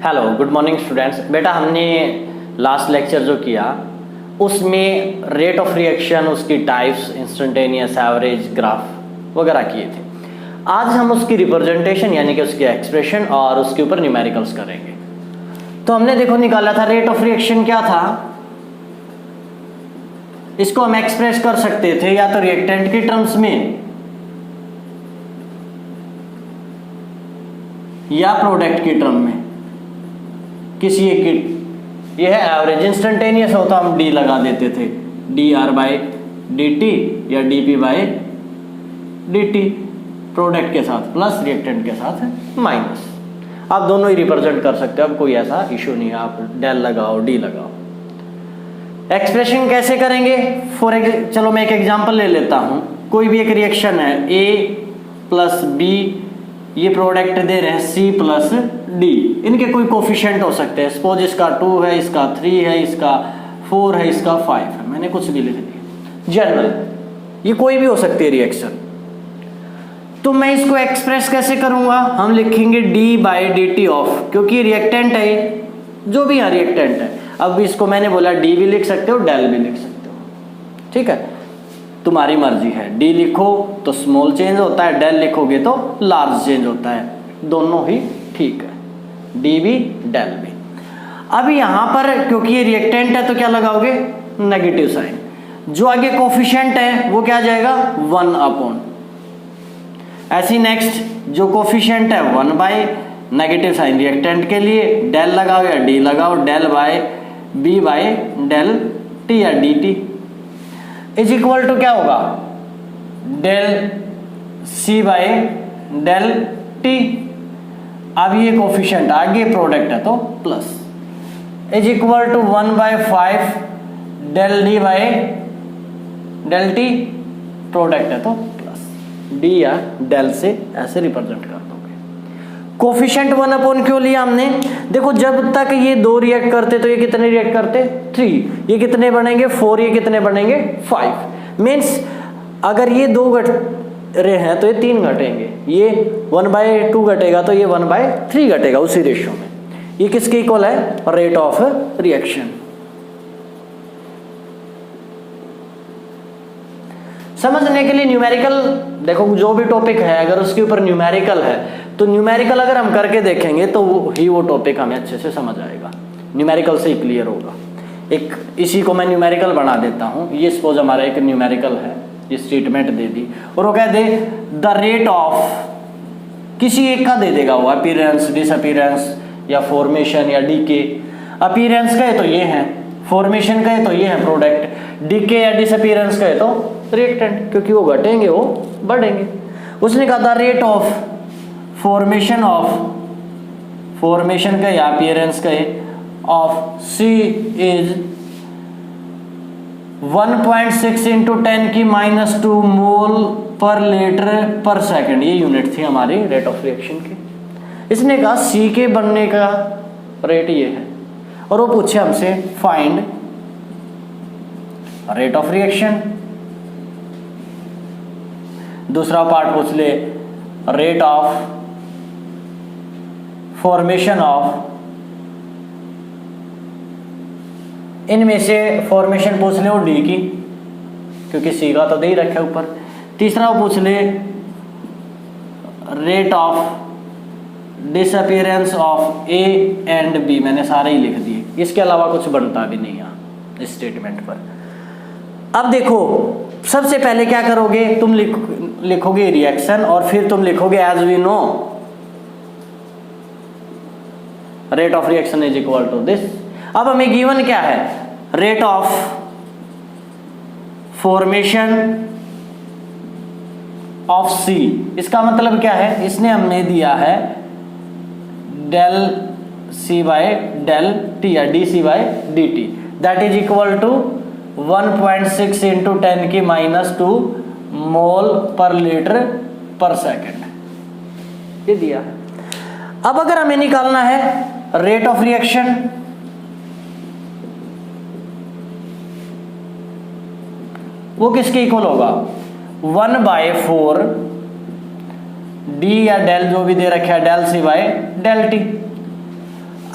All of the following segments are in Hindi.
Hello, good morning students. बेटा हमने लास्ट लेक्चर जो किया उसमें रेट ऑफ रिएक्शन, उसकी टाइप्स, इंस्टेंटेनियस, एवरेज, ग्राफ वगैरह किए थे। आज हम उसकी रिप्रेजेंटेशन यानी कि उसकी एक्सप्रेशन और उसके ऊपर न्यूमेरिकल्स करेंगे। तो हमने देखो निकाला था रेट ऑफ रिएक्शन क्या था। इसको हम एक्सप्रेस कर सकते थे या तो रिएक्टेंट की टर्म्स में या प्रोडक्ट की टर्म में, किसी एक की। यह है एवरेज। इंस्टेंटेनियस होता हम डी लगा देते थे, D R by D T या D P by D T, product के साथ प्लस, रिएक्टेंट के साथ माइनस। आप दोनों ही रिप्रेजेंट कर सकते हो, अब कोई ऐसा इशू नहीं है। आप डेल लगाओ, डी लगाओ। एक्सप्रेशन कैसे करेंगे? चलो मैं एक एग्जांपल ले लेता हूं। कोई भी एक रिएक्शन है, ए प्लस बी, ये प्रोडक्ट दे रहे हैं सी प्लस डी। इनके कोई कोफिशिएंट हो सकते हैं। सपोज इसका 2 है, इसका 3 है, इसका 4 है, इसका 5 है। मैंने कुछ भी लिख दिया जनरल, ये कोई भी हो सकती है रिएक्शन। तो मैं इसको एक्सप्रेस कैसे करूंगा? हम लिखेंगे D by D T of, क्योंकि रिएक्टेंट है, जो भी यहाँ रिएक्टेंट है। अब इसको मैंने बोला डी भी लिख सकते हो, डेल भी लिख सकते हो, ठीक है, तुम्हारी मर्जी है। डी लिखो तो स्मॉल चेंज होता है, डेल लिखोगे तो लार्ज चेंज होता है, दोनों ही ठीक है, डी भी डेल भी। अब यहाँ पर क्योंकि ये रिएक्टेंट है तो क्या लगाओगे? Negative sign. जो आगे कोफिशिएंट है वो क्या आ जाएगा? 1 अपॉन। ऐसी नेक्स्ट जो कोफिशिएंट है 1 बाई नेगेटिव साइन रिएक्टेंट के लिए, डेल लगाओ या डी लगाओ, del by B by del T या D T is equal to क्या होगा? Del C by del T. अब ये कोफिशिएंट आगे प्रोडक्ट है तो plus, is equal to 1/5 del D by del T, product है तो प्लस, डी या डेल से ऐसे रिप्रेजेंट कर दोगे। कोफिशिएंट 1 अपॉन क्यों लिया हमने? देखो जब तक ये 2 रिएक्ट करते तो ये कितने रिएक्ट करते? 3। ये कितने बनेंगे? 4। ये कितने बनेंगे? 5। मीन्स अगर ये 2 घट रहे हैं तो ये 3 घटेंगे, ये 1/2 घटेगा तो ये 1/3 घटेगा उसी रेशियो में। ये किसके इक्वल है? Rate of reaction. समझने के लिए न्यूमेरिकल देखो, जो भी टॉपिक है अगर उसके ऊपर न्यूमेरिकल है तो न्यूमेरिकल अगर हम करके देखेंगे तो वो टॉपिक हमें अच्छे से समझ आएगा, न्यूमेरिकल से ही क्लियर होगा। एक इसी को मैं न्यूमेरिकल बना देता हूं। ये सपोज हमारा एक न्यूमेरिकल है, ये स्टेटमेंट दे दी और वो कह दे द रेट ऑफ, किसी एक का दे देगा वो, अपीयरेंस, डिसअपीयरेंस या फॉर्मेशन या डीके। अपीयरेंस का है तो ये है, फॉर्मेशन का है तो ये है प्रोडक्ट, डीके या डिसअपीयरेंस का है तो रिएक्टेंट, क्योंकि वो घटेंगे वो बढ़ेंगे। उसने कहा था रेट ऑफ फॉर्मेशन का या अपीयरेंस का of C is 1.6 into 10⁻² mole per litre पर सेकंड। ये यूनिट थी हमारी रेट ऑफ रिएक्शन की। इसने कहा सी के बनने का रेट ये है और वो पूछे हमसे फाइंड रेट ऑफ रिएक्शन। दूसरा पार्ट पूछ ले रेट ऑफ फॉर्मेशन ऑफ, इनमें से फॉर्मेशन पूछ ले वो डी की, क्योंकि सी का तो दे ही रखा है ऊपर। तीसरा वो पूछ ले rate of disappearance of A and B, मैंने सारे ही लिख दिए, इसके अलावा कुछ बनता भी नहीं यहाँ इस स्टेटमेंट पर। अब देखो सबसे पहले क्या करोगे, तुम लिखोगे रिएक्शन और फिर तुम लिखोगे as we know rate of reaction is equal to this. अब हमें गिवन क्या है? Rate of formation of C. इसका मतलब क्या है? इसने हमने दिया है del C by del T या D C by D T, that is equal to 1.6 into 10⁻² mole per litre पर सेकेंड, ये दिया है। अब अगर हमें निकालना है रेट ऑफ रिएक्शन, वो किसके इक्वल होगा? 1/4 डी या डेल जो भी दे रखा है del C by del T.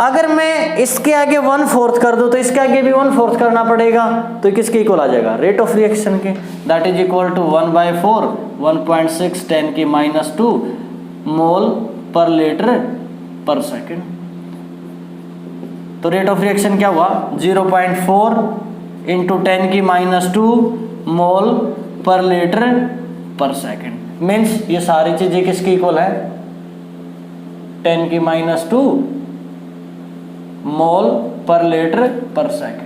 अगर मैं इसके आगे 1/4 कर दूं तो इसके आगे भी 1/4 करना पड़ेगा, तो किसके इक्वल आ जाएगा, रेट ऑफ रिएक्शन के, that is equal to 1/4 1.6 10⁻² mole per litre पर सेकेंड। तो रेट ऑफ रिएक्शन क्या हुआ, 0.4 × 10⁻² मोल पर लीटर पर सेकेंड। मीन्स ये सारी चीजें किसकी इक्वल है, 10⁻² मोल पर लीटर पर सेकेंड।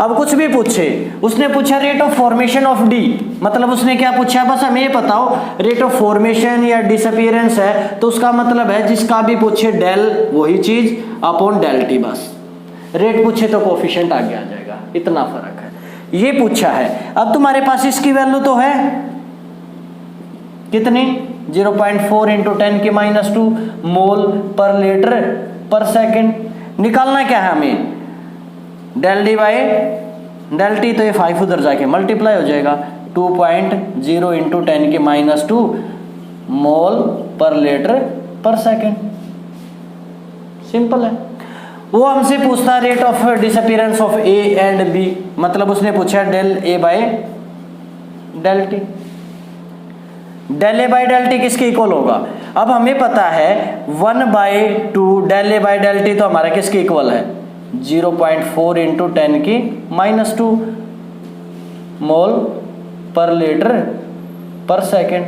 अब कुछ भी पूछे, उसने पूछा rate of formation of D, मतलब उसने क्या पूछा, बस हमें ये बताओ रेट ऑफ फॉर्मेशन या डिसअपीयरेंस है, तो उसका मतलब है जिसका भी पूछे डेल वही चीज अपॉन डेल टी, बस रेट पूछे तो कोफिशिएंट आगे आ जाएगा, इतना फर्क है। ये पूछा है। अब तुम्हारे पास इसकी वैल्यू तो है कितनी, 0.4 × 10⁻² मोल पर लीटर पर सेकेंड। निकालना क्या है हमें, del D by del T, तो ये 5 उधर जाके मल्टीप्लाई हो जाएगा, 2.0 × 10⁻² मोल पर लीटर पर सेकेंड। सिंपल है। वो हमसे पूछता rate of disappearance of A and B, मतलब उसने पूछा del A by del T. Del A by del T किसके इक्वल होगा, अब हमें पता है 1/2 del A by del T तो हमारा किसके इक्वल है, 0.4 × 10⁻² मोल पर लीटर पर सेकेंड।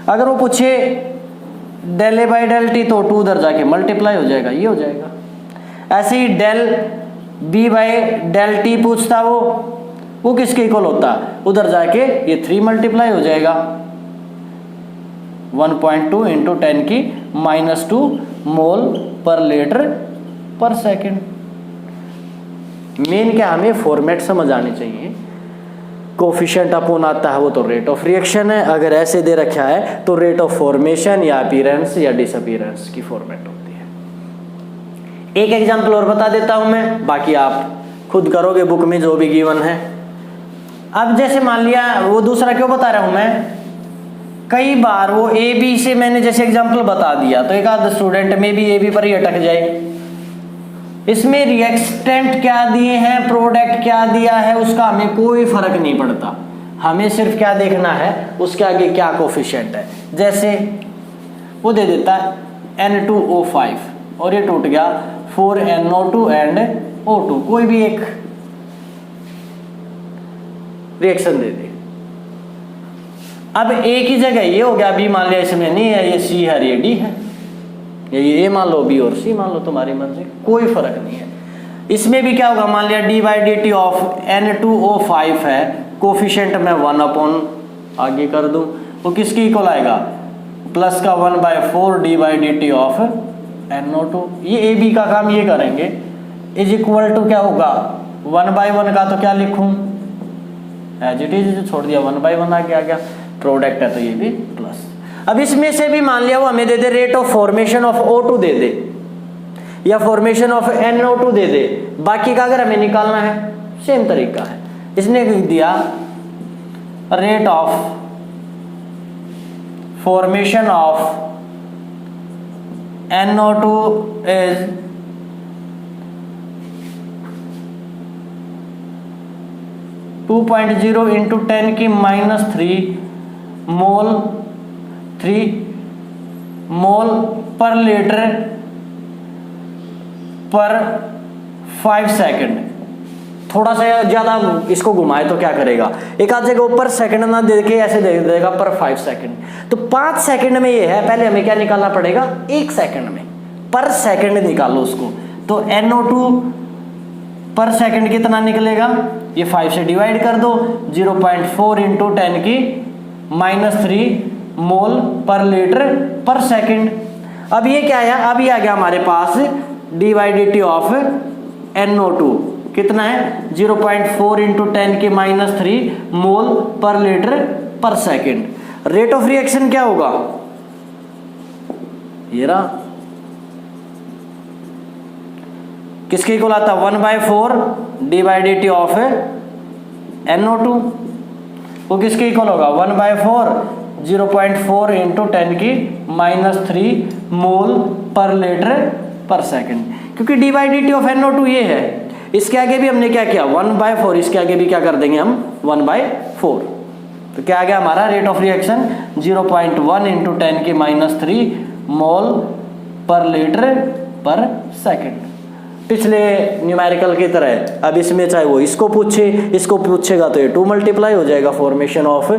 अगर वो पूछे del A by del T तो 2 उधर जाके मल्टीप्लाई हो जाएगा, ये हो जाएगा। ऐसे ही del B by del T पूछता वो किसके इक्वल होता, उधर जाके ये 3 मल्टीप्लाई हो जाएगा, 1.2 × 10⁻² मोल पर लीटर पर सेकेंड। मेन क्या, हमें फॉर्मेट समझ आनी चाहिए। कोफिशिएंट अपॉन आता है वो तो रेट ऑफ रिएक्शन है, अगर ऐसे दे रखा है तो रेट ऑफ फॉर्मेशन या अपीयरेंस या डिसअपीयरेंस की फॉर्मेट होती है। एक एग्जांपल और बता देता हूं मैं, बाकी आप खुद करोगे बुक में जो भी गिवन है। अब जैसे मान लिया, वो दूसरा क्यों बता रहा हूं मैं, कई बार वो ए बी से मैंने जैसे एग्जांपल बता दिया तो एक आध स्टूडेंट में भी ए बी पर ही अटक जाए। इसमें रिएक्टेंट क्या दिए हैं, प्रोडक्ट क्या दिया है, उसका हमें कोई फर्क नहीं पड़ता, हमें सिर्फ क्या देखना है, उसके आगे क्या कोफिशिएंट है। जैसे वो दे देता है N2O5 और ये टूट गया 4NO2 एंड O2, कोई भी एक रिएक्शन दे दे। अब ए की जगह ये हो गया, बी मान लिया इसमें नहीं है, ये सी है, ये डी है, ये ए मान लो, बी और सी मान लो, तुम्हारी मर्जी, कोई फर्क नहीं है। इसमें भी क्या होगा, मान लिया d/dt ऑफ N2O5 है, कोफिशिएंट में 1 आगे कर दूं, वो किसकी इक्वल आएगा, प्लस का 1/4 d/dt ऑफ NO2। ये ए बी का काम ये करेंगे, इज इक्वल टू क्या होगा, 1/1 का तो क्या लिखूं, एज इट इज छोड़ दिया, 1/1 आगे आ गया, प्रोडक्ट है तो ये भी प्लस। अब इसमें से भी मान लिया वो हमें दे दे rate of formation of O2 दे दे या फॉर्मेशन ऑफ NO2 दे दे, बाकी का अगर हमें निकालना है सेम तरीका है। इसने दिया rate of formation of NO2 is 2.0 × 10⁻³ mole per litre पर 5 सेकंड। थोड़ा सा ज्यादा इसको घुमाए तो क्या करेगा, एक आध जगह ऊपर सेकंड ना दे के ऐसे दे देगा पर 5 सेकंड। तो 5 सेकंड में ये है, पहले हमें क्या निकालना पड़ेगा, 1 सेकंड में, पर सेकंड निकालो उसको। तो NO2 पर सेकंड कितना निकलेगा, ये 5 से डिवाइड कर दो, 0.4 × 10⁻³ मोल पर लीटर पर सेकंड। अब ये क्या है, अब ये आ गया हमारे पास d/dt ऑफ NO2 कितना है, 0.4 × 10⁻³ मोल पर लीटर पर सेकंड। रेट ऑफ रिएक्शन क्या होगा, ये रहा, किसके इक्वल आता, 1/4 d/dt ऑफ NO2, वो किसके इक्वल होगा, 1/4 0.4 × 10⁻³ मोल पर लीटर पर सेकेंड, क्योंकि D by D T of NO2 ये है। इसके आगे भी हमने क्या किया 1/4, इसके आगे भी क्या कर देंगे हम 1/4। तो क्या आ गया हमारा rate of reaction 0.1 × 10⁻³ mole per litre पर सेकेंड। पिछले न्यूमेरिकल की तरह अब इसमें चाहे वो इसको पूछेगा तो ये 2 मल्टीप्लाई हो जाएगा, formation of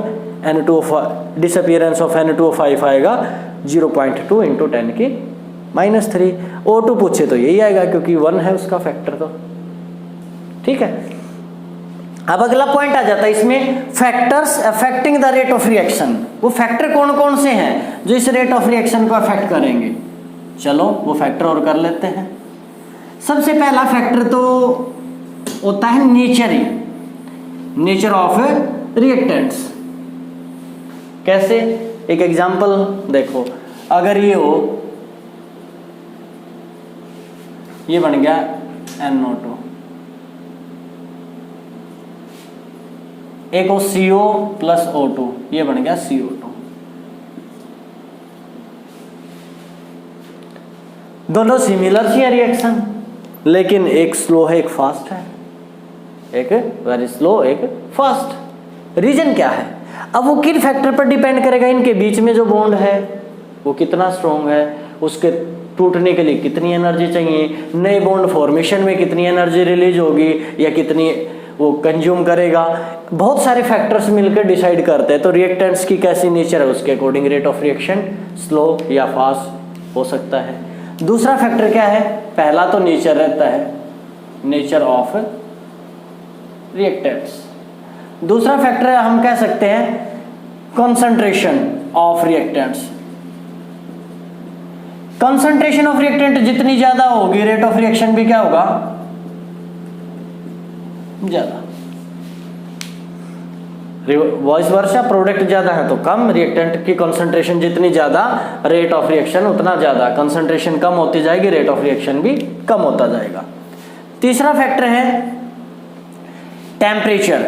N2O5 disappearance of N2O5 आएगा 0.2 × 10⁻³ O2 पूछे तो यही आएगा क्योंकि 1 है उसका फैक्टर। तो ठीक है, अब अगला पॉइंट आ जाता है इसमें factors affecting the rate of reaction. वो फैक्टर कौन कौन से हैं जो इस रेट ऑफ रिएक्शन को अफेक्ट करेंगे? चलो वो फैक्टर और कर लेते हैं। सबसे पहला फैक्टर तो होता है नेचर ऑफ रिएक्टेंट्स। कैसे? एक एग्जांपल देखो, अगर ये हो, ये बन गया NO2, एक हो CO प्लस O2, ये बन गया CO2। दोनों सिमिलर सी है रिएक्शन, लेकिन एक स्लो है एक फास्ट है, एक वेरी स्लो एक फास्ट। रीजन क्या है? अब वो किन फैक्टर पर डिपेंड करेगा? इनके बीच में जो बॉन्ड है वो कितना स्ट्रॉन्ग है, उसके टूटने के लिए कितनी एनर्जी चाहिए, नए बॉन्ड फॉर्मेशन में कितनी एनर्जी रिलीज होगी या कितनी वो कंज्यूम करेगा। बहुत सारे फैक्टर्स मिलकर डिसाइड करते हैं। तो रिएक्टेंट्स की कैसी नेचर है उसके according rate of reaction slow या फास्ट हो सकता है। दूसरा फैक्टर क्या है? पहला तो नेचर रहता है, नेचर ऑफ रिएक्टेंट्स। दूसरा फैक्टर हम कह सकते हैं concentration of reactants. Concentration of reactant जितनी ज्यादा होगी रेट ऑफ रिएक्शन भी क्या होगा? ज्यादा। वॉइस वर्सा, प्रोडक्ट ज्यादा है तो कम, रिएक्टेंट की कंसंट्रेशन जितनी ज्यादा रेट ऑफ रिएक्शन उतना ज्यादा, कंसंट्रेशन कम होती जाएगी रेट ऑफ रिएक्शन भी कम होता जाएगा। तीसरा फैक्टर है टेम्परेचर।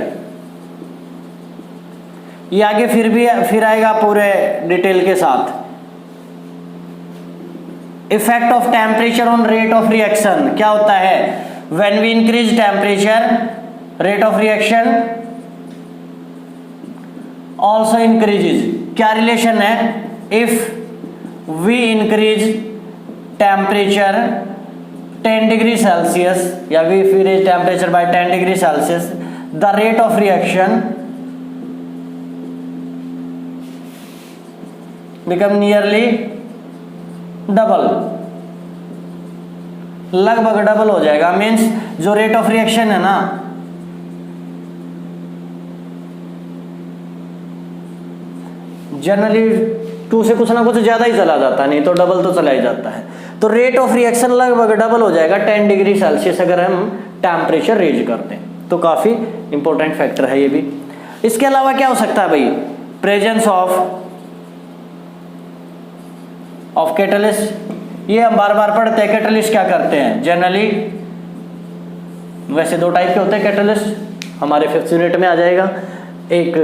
ये आगे फिर आएगा पूरे डिटेल के साथ। Effect of temperature on rate of reaction क्या होता है? When we increase temperature rate of reaction also increases. क्या रिलेशन है? If we increase temperature 10 degree Celsius या we increase temperature by 10 degree Celsius, the rate of reaction become nearly double, लगभग डबल हो जाएगा। मीन्स जो रेट ऑफ रिएक्शन है ना, जनरली 2 से कुछ ना कुछ ज्यादा ही चला जाता है, नहीं तो डबल तो चला ही जाता है। तो रेट ऑफ रिएक्शन लगभग डबल हो जाएगा 10 डिग्री सेल्सियस अगर हम टेम्परेचर रेज करते हैं। तो काफी इंपॉर्टेंट फैक्टर है ये भी। इसके अलावा क्या हो सकता है भाई? Presence of catalyst. ये हम बार बार पढ़ते हैं। कैटलिस्ट क्या करते हैं? जनरली वैसे 2 टाइप के होते हैं कैटलिस्ट, हमारे 5th यूनिट में आ जाएगा। एक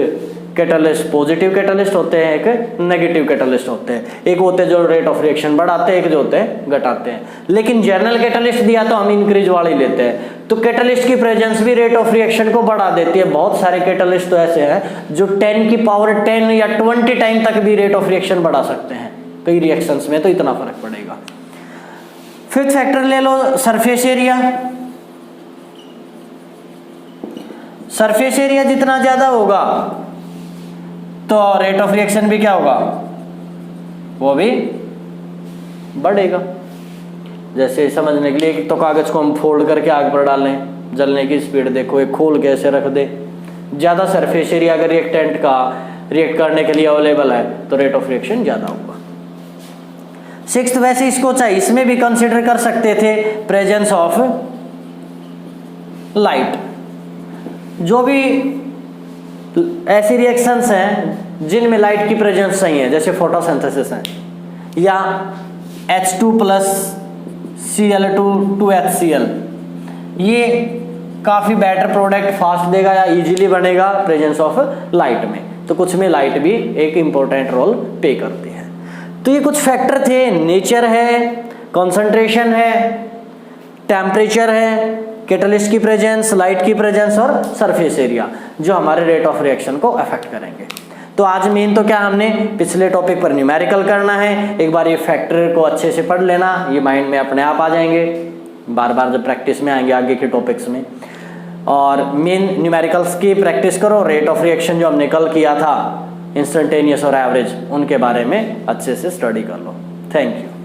कैटलिस्ट पॉजिटिव कैटलिस्ट होते हैं, एक नेगेटिव कैटलिस्ट होते हैं। एक होते हैं जो रेट ऑफ रिएक्शन बढ़ाते हैं, एक जो होते हैं घटाते हैं। लेकिन जनरल कैटलिस्ट दिया तो हम इंक्रीज वाले ही लेते हैं। तो कैटलिस्ट की प्रेजेंस भी रेट ऑफ रिएक्शन को बढ़ा देती है। बहुत सारे कैटलिस्ट तो ऐसे हैं जो 10 की पावर 10 या 20 टाइम तक भी रेट ऑफ रिएक्शन बढ़ा सकते हैं। कई रिएक्शंस में तो इतना फर्क पड़ेगा। 5th फैक्टर ले लो सरफेस एरिया। सरफेस एरिया जितना ज्यादा होगा तो रेट ऑफ रिएक्शन भी क्या होगा? वो भी बढ़ेगा। जैसे समझने के लिए तो कागज को हम फोल्ड करके आग पर डालें, जलने की स्पीड देखो, एक खोल के ऐसे रख दे। ज्यादा सरफेस एरिया अगर रिएक्टेंट का रिएक्ट करने के लिए अवेलेबल है तो रेट ऑफ रिएक्शन ज्यादा होगा। 6th वैसे इसको चाहिए, इसमें भी कंसिडर कर सकते थे प्रेजेंस ऑफ लाइट। जो भी ऐसी रिएक्शंस हैं जिनमें लाइट की प्रेजेंस चाहिए, जैसे फोटोसिंथेसिस है या H2 प्लस Cl2 2HCl, ये काफ़ी बेटर प्रोडक्ट फास्ट देगा या इजीली बनेगा प्रेजेंस ऑफ लाइट में। तो कुछ में लाइट भी एक इम्पोर्टेंट रोल पे करती है। तो ये कुछ फैक्टर थे। नेचर है, कंसंट्रेशन है, टेम्परेचर है, कैटलिस्ट की प्रेजेंस, लाइट की प्रेजेंस और सरफेस एरिया, जो हमारे रेट ऑफ रिएक्शन को अफेक्ट करेंगे। तो आज मेन तो क्या हमने पिछले टॉपिक पर न्यूमेरिकल करना है, एक बार ये फैक्टर को अच्छे से पढ़ लेना, ये माइंड में अपने आप आ जाएंगे बार बार जब प्रैक्टिस में आएंगे आगे के टॉपिक्स में। और मेन न्यूमेरिकल्स की प्रैक्टिस करो, रेट ऑफ रिएक्शन जो हमने कल किया था इंस्टेंटेनियस और एवरेज, उनके बारे में अच्छे से स्टडी कर लो। Thank you.